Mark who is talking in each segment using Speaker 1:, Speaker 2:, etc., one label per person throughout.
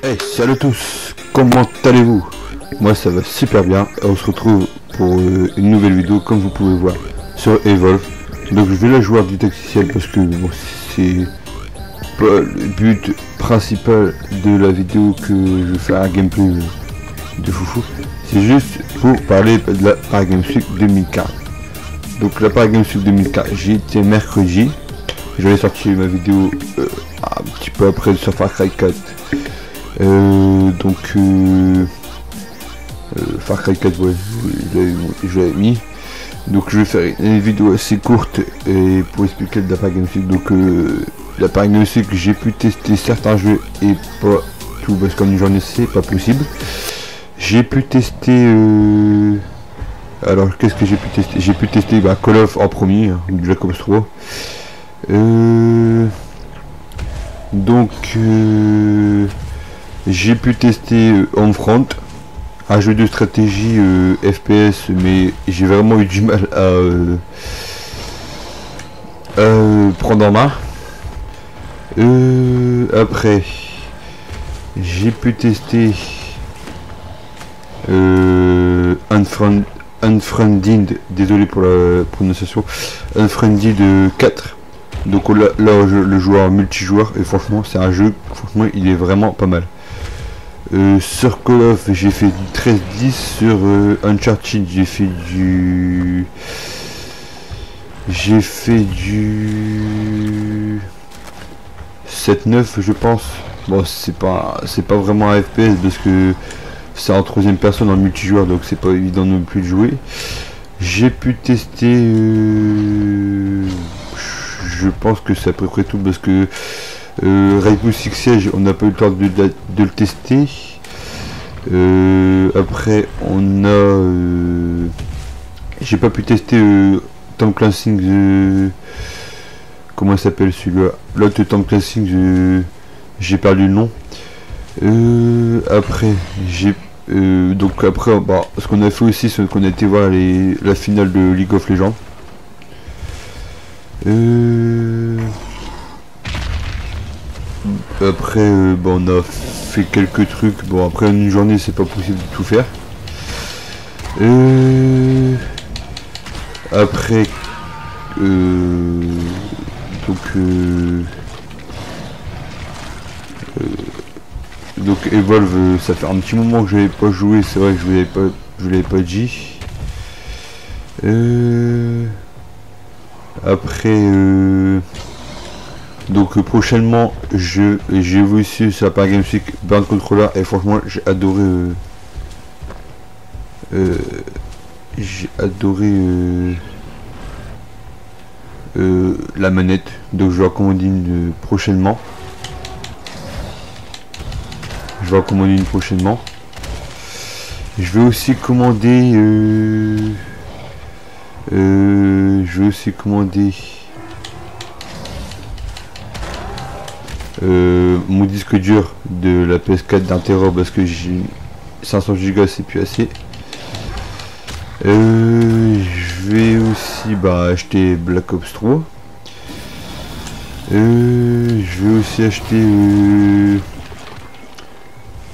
Speaker 1: Hey, salut à tous, comment allez-vous? Moi ça va super bien et on se retrouve pour une nouvelle vidéo comme vous pouvez voir sur Evolve. Donc je vais la jouer du tacticiel parce que bon, c'est pas le but principal de la vidéo que je fais un gameplay de foufou. C'est juste pour parler de la Paris Games Week 2015. Donc la Paris Games Week 2015, j'y étais mercredi. J'avais sorti ma vidéo un petit peu après sur Far Cry 4. Far Cry 4, ouais, je l'avais mis. Donc je vais faire une vidéo assez courte et pour expliquer la Paris Games Week. Donc la Paris Games Week, j'ai pu tester certains jeux et pas tout parce que comme une journée c'est pas possible. J'ai pu tester alors qu'est-ce que j'ai pu tester? J'ai pu tester Call of en premier, Black Ops 3. J'ai pu tester Homefront, un jeu de stratégie FPS, mais j'ai vraiment eu du mal à prendre en main. Après, j'ai pu tester Unfriended, désolé pour la prononciation, Unfriended 4. Donc là le joueur multijoueur et franchement c'est un jeu, franchement il est vraiment pas mal. Sur Call of j'ai fait du 13-10, sur Uncharted j'ai fait du 7-9 je pense. Bon c'est pas vraiment un FPS parce que c'est en troisième personne en multijoueur donc c'est pas évident non plus de jouer. J'ai pu tester je pense que c'est à peu près tout parce que Rainbow Six Siege on n'a pas eu le temps de le tester. Après on a j'ai pas pu tester Tom Clancy's comment il s'appelle celui-là, l'autre Tom Clancy's j'ai perdu le nom. Après j'ai donc après ce qu'on a fait aussi c'est qu'on a été voir la finale de League of Legends. Après on a fait quelques trucs. Bon après une journée c'est pas possible de tout faire. Après donc Evolve ça fait un petit moment que j'avais pas joué, c'est vrai que je l'avais pas dit. Après donc prochainement j'ai vu aussi sur la Paris Games Week Burn Controller et franchement j'ai adoré la manette, donc je vais en commander une prochainement. Je vais aussi commander mon disque dur de la PS4 d'un Tera parce que j'ai 500 Go c'est plus assez. Je vais aussi acheter Black Ops 3. Je vais aussi acheter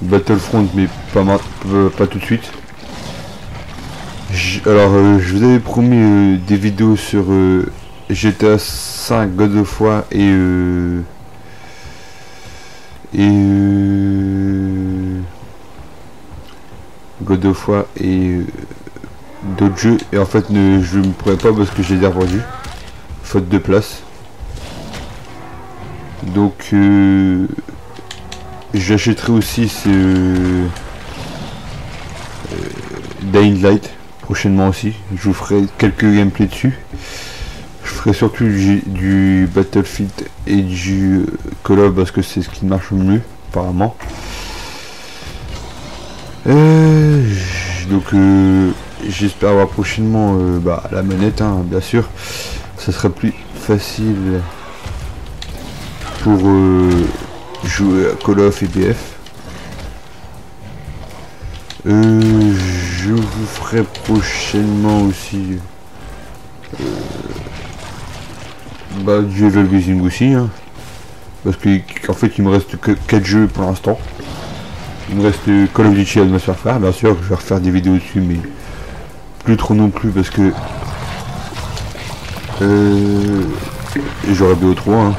Speaker 1: Battlefront mais pas tout de suite. Alors je vous avais promis des vidéos sur GTA 5, God of War et God of War et d'autres jeux et en fait je ne pourrais pas parce que j'ai déjà vendu faute de place. Donc j'achèterai aussi Dying Light prochainement aussi. Je vous ferai quelques gameplays dessus. Je ferai surtout du Battlefield et du Call of parce que c'est ce qui marche le mieux apparemment. Donc j'espère avoir prochainement la manette bien sûr. Ça sera plus facile pour jouer à Call of et BF. Je vous ferai prochainement aussi du Evolve aussi parce qu'en fait il me reste que 4 jeux pour l'instant. Il me reste Call of Duty Advanced Warfare, bien sûr, je vais refaire des vidéos dessus, mais plus trop non plus parce que j'aurais BO3 hein.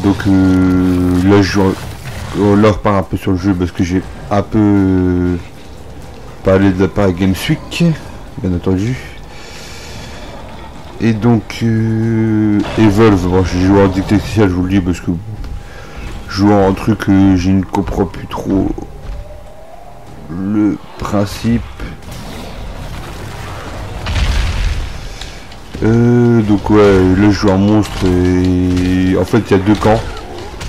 Speaker 1: Donc là je repars un peu sur le jeu parce que j'ai un peu parlé de la part Games Week, bien entendu. Et donc Evolve, bon, j'ai joué en dictatorial, je vous le dis parce que je joue en truc que je ne comprends plus trop le principe. Donc ouais, là je joue un monstre et en fait il y a deux camps.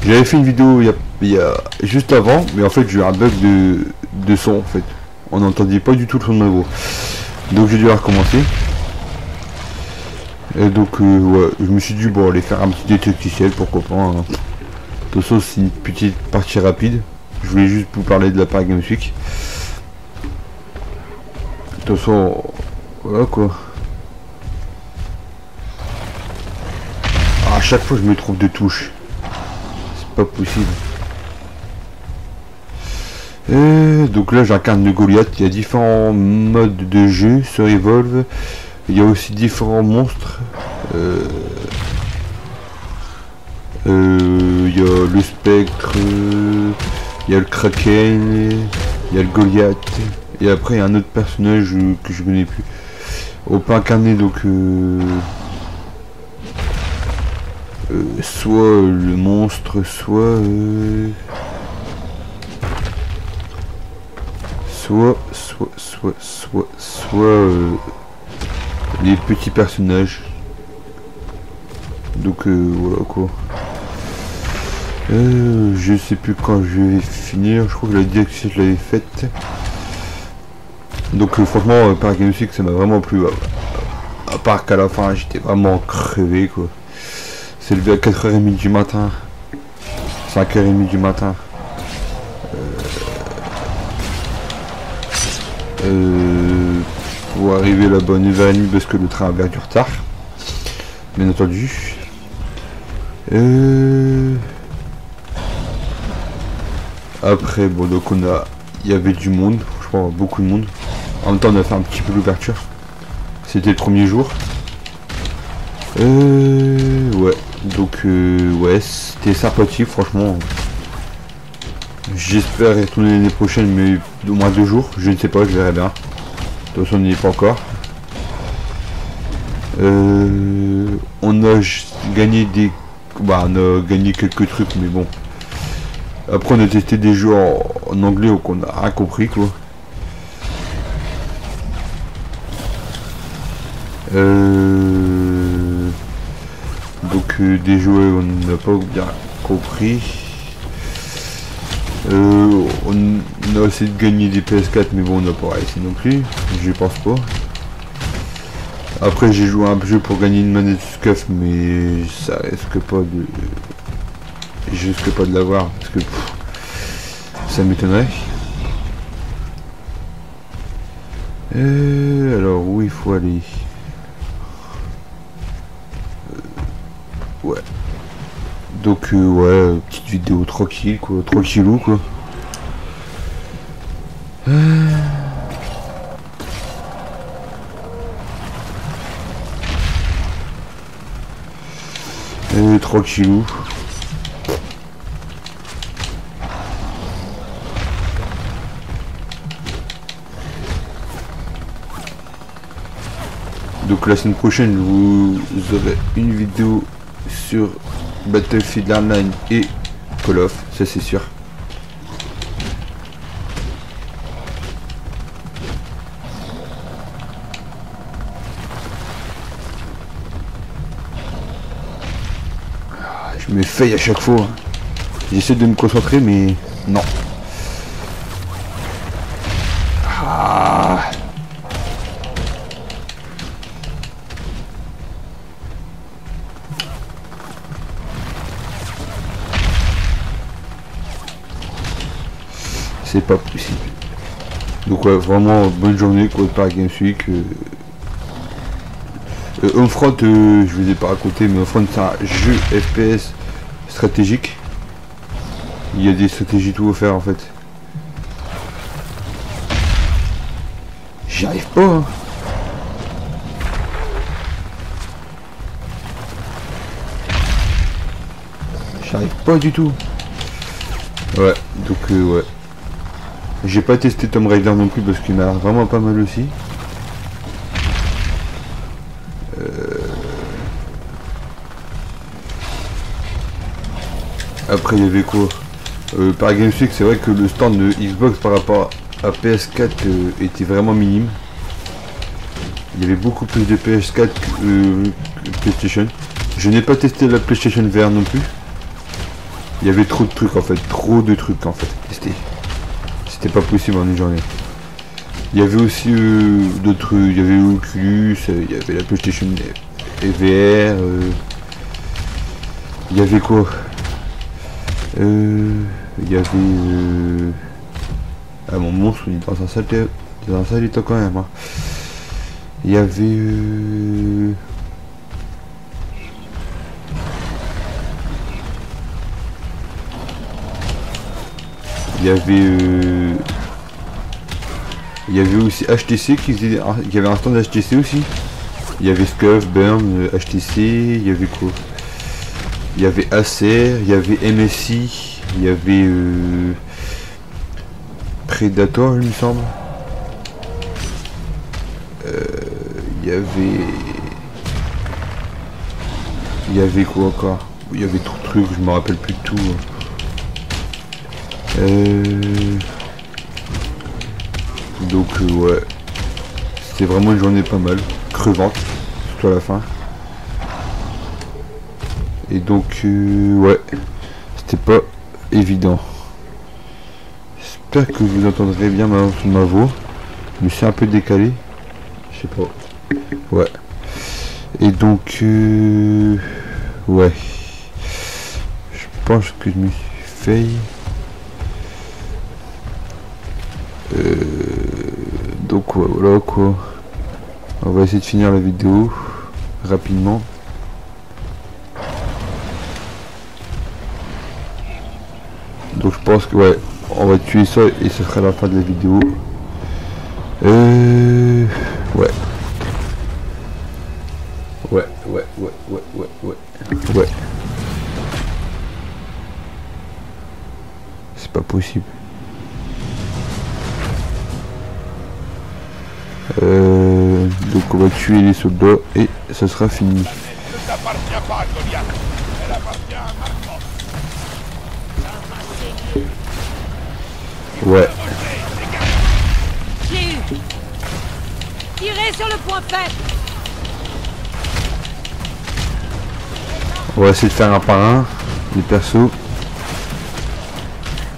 Speaker 1: J'avais fait une vidéo il y a juste avant, mais en fait j'ai eu un bug de son en fait. On n'entendait pas du tout le son de ma voix. Donc j'ai dû recommencer. Et donc ouais, je me suis dit bon aller faire un petit détecticiel, pourquoi pas. Hein. De toute façon c'est une petite partie rapide. Je voulais juste vous parler de la part Games Week. De toute façon, voilà quoi. À chaque fois je me trompe de touche. C'est pas possible. Et donc là j'incarne le Goliath. Il y a différents modes de jeu sur Evolve. Il y a aussi différents monstres. Il y a le spectre, il y a le kraken, il y a le Goliath. Et après il y a un autre personnage que je connais plus. On peut incarner donc soit le monstre, soit les petits personnages. Donc voilà quoi. Je sais plus quand je vais finir. Je crois que la direction je l'avais faite. Donc franchement par Games Week ça m'a vraiment plu. À part qu'à la fin j'étais vraiment crevé quoi. C'est levé à 4h30 du matin. 5h30 du matin. Pour arriver là-bas à 9h30 parce que le train avait du retard. Bien entendu. Après bon donc il y avait du monde, franchement beaucoup de monde. En même temps on a fait un petit peu l'ouverture. C'était le premier jour. Ouais, donc ouais, c'était sympathique franchement. J'espère y retourner l'année prochaine, mais au moins 2 jours, je ne sais pas, je verrai bien. De toute façon on n'y est pas encore. On a gagné des... Bah on a gagné quelques trucs mais bon. Après on a testé des jeux en anglais donc on a rien compris quoi. Donc des jeux on n'a pas bien compris. On a essayé de gagner des PS4 mais bon on n'a pas réussi non plus. Je pense pas. Après j'ai joué un jeu pour gagner une manette SCUF mais ça risque pas de... Je risque pas de l'avoir parce que ça m'étonnerait. Alors où il faut aller? Ouais. Donc ouais, petite vidéo tranquille quoi, tranquillou quoi. Tranquillou. Donc la semaine prochaine vous aurez une vidéo sur Battlefield Online et Call of, ça c'est sûr. Je me faille à chaque fois. J'essaie de me concentrer mais non. Ah. C'est pas possible. Donc ouais, vraiment bonne journée quoi par Games Week. Homefront, je vous ai pas raconté, mais Homefront c'est un jeu FPS stratégique. Il y a des stratégies tout à faire en fait. J'y arrive pas hein. J'arrive pas du tout. Ouais, donc ouais. J'ai pas testé Tomb Raider non plus parce qu'il m'a vraiment pas mal aussi. Après il y avait quoi par GameSpeak, c'est vrai que le stand de Xbox par rapport à PS4 était vraiment minime. Il y avait beaucoup plus de PS4 que PlayStation. Je n'ai pas testé la PlayStation VR non plus. Il y avait trop de trucs en fait, c'était pas possible en une journée. Il y avait aussi d'autres, il y avait Oculus, il y avait la PlayStation VR, il y avait quoi il y avait ah mon monstre il est dans un sale état quand même hein. Il y avait il y avait aussi HTC il y avait un stand HTC aussi. Il y avait Scuff, Burn, HTC, il y avait quoi? Il y avait Acer, il y avait MSI, il y avait Predator il me semble. Il y avait quoi encore? Il y avait trop de trucs, je me rappelle plus de tout. Donc ouais, c'était vraiment une journée pas mal, crevante, surtout à la fin. Et donc ouais, c'était pas évident. J'espère que vous entendrez bien ma voix. Je me suis un peu décalé, je sais pas. Ouais. Et donc ouais, je pense que je me suis fait. Donc ouais, voilà quoi. On va essayer de finir la vidéo rapidement. Donc je pense que ouais, on va tuer ça et ce sera la fin de la vidéo. Ouais. Ouais. C'est pas possible. Donc on va tuer les soldats et ça sera fini. Ouais.
Speaker 2: J'ai eu. Tirez sur le point faible.
Speaker 1: On va essayer de faire un par un les persos.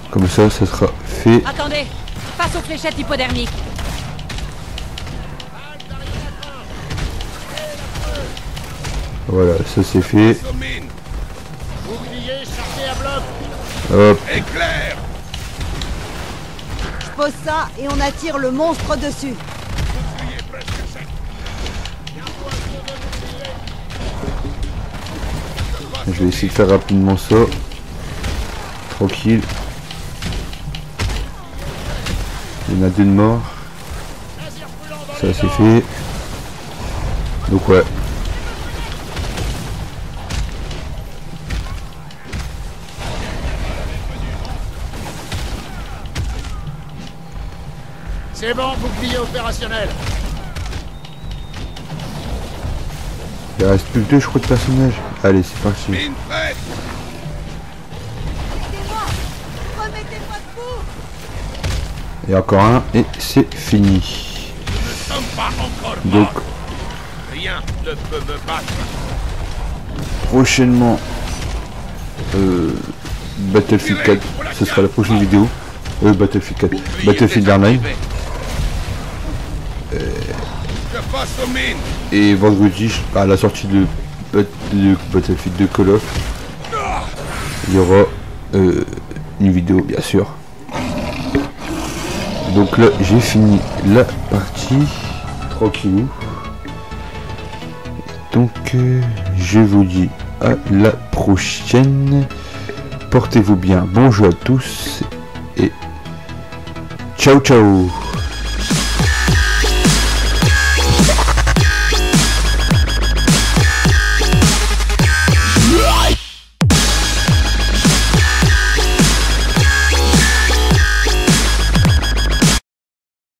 Speaker 1: Comme ça sera fait.
Speaker 2: Attendez, face aux fléchettes hypodermiques.
Speaker 1: Voilà, ça c'est fait.
Speaker 3: Oubliez, chargez à bloc.
Speaker 1: Hop.
Speaker 3: Éclair.
Speaker 4: Je pose ça et on attire le monstre dessus.
Speaker 1: Je vais essayer de faire rapidement ça. Tranquille. Il y en a deux de morts. Ça c'est fait. Donc ouais.
Speaker 3: C'est bon, bouclier opérationnel.
Speaker 1: Il reste plus que deux je crois de personnages. Allez c'est parti.
Speaker 3: Mine prête.
Speaker 4: Aidez-moi. Remettez-moi debout.
Speaker 1: Et encore un et c'est fini.
Speaker 3: Nous ne sommes pas encore
Speaker 1: Donc
Speaker 3: morts. Rien ne peut me battre.
Speaker 1: prochainement Battlefield 4, ce sera la prochaine vidéo. Battlefield 4, Battlefield Hardline.
Speaker 3: Je passe aux mines.
Speaker 1: Et vendredi, à la sortie de Battlefield 2 Call of, il y aura une vidéo bien sûr. Donc là j'ai fini la partie tranquillou. Donc je vous dis à la prochaine portez-vous bien, bon jeu à tous et ciao ciao.